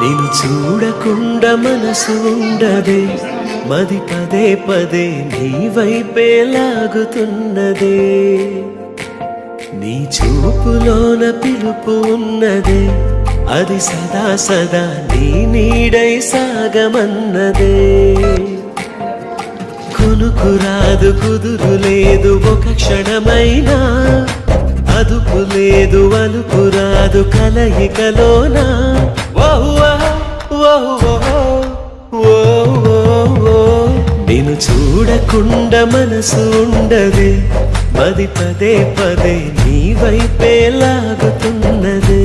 నిన్ను చూడకుండా మనసు ఉండదే, మది పదే పదే నీ వైపే లాగుతున్నదే. నీ చూపులోన పిలుపు ఉన్నదే, అది సదా సదా నీ నీడై సాగమన్నదే. కొనుకు రాదు కుదురు లేదు ఒక క్షణమైనా, అదుపు లేదు అలుపు రాదు కలయికలోనా. నిన్ను చూడకుండా మనసు ఉండదే, మది పదే పదే నీ వైపే లాగుతున్నదే.